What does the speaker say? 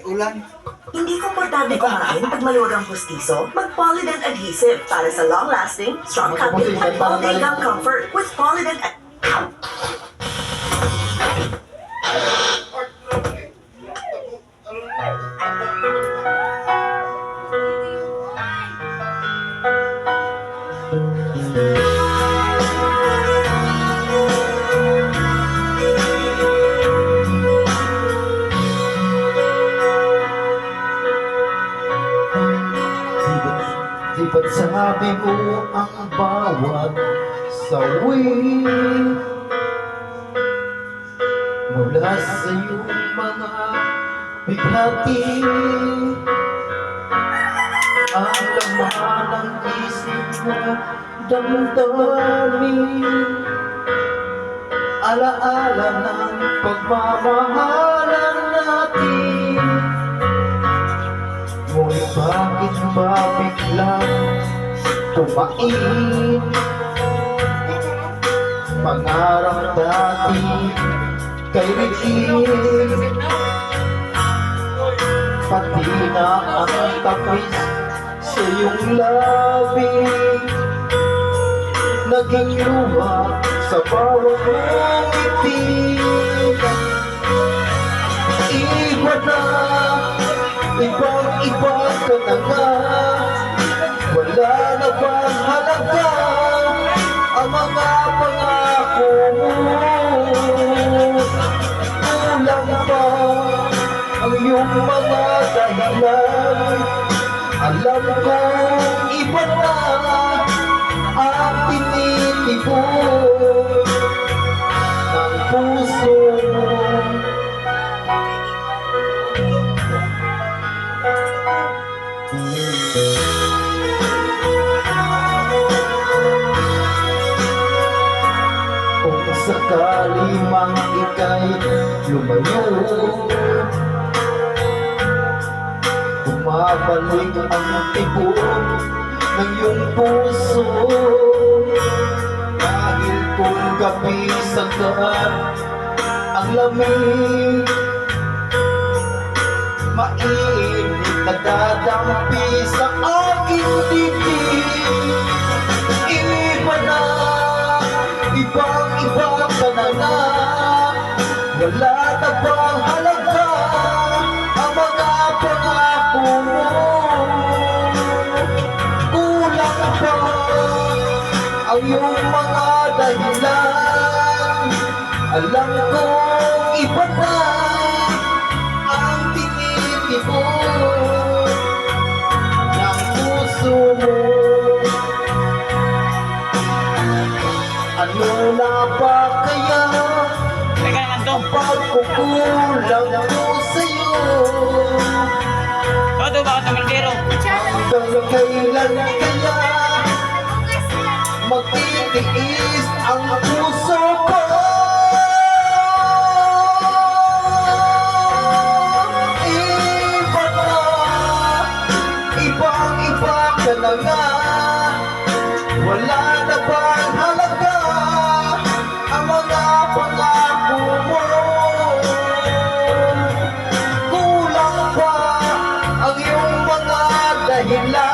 ulan. Hindi komportable kumain pag maluwag ang pustiso? Mag-Polident Adhesive para sa long-lasting, strong cupping at all-day gum comfort with Polident Di ba't sabi mo ang bawat sawi mula sa iyong mga bighati ang laman ng isip mo damdamin alaala ng pagmamahalan natin. Ngunit bakit ba biglang tumain pangarap dati kay Regine, pati na ang tapis sa iyong labi naging luha sa bawat mong ngiti. Iba na, ibang-iba ka na nga, wala na bang halaga ang mga pangako mo? Kulang pa ang iyong mga dahilan. Alam kong iba na ang tinitipon ng puso mo. Kung sakali mang ika'y lumayo, bumabalik ang tibok ng iyong puso. Dahil kung gabi sagad ang lamig, mainit na dadampi sa aking dibdib. Iba na, ibang-iba ka na nga, wala na bang halaga ang mga pangako mo? Kulang pa ang iyong mga dahilan. Alam kong iba na ang tinitipon ng puso mo. Ano na ba kaya ang pagkukulang ko sa'yo? Hanggang kailan kaya magtitiis ang puso ko? Iba na, ibang-iba ka na nga, wala na bang halaga ang mga pangako mo? Kulang pa ang iyong mga dahilan.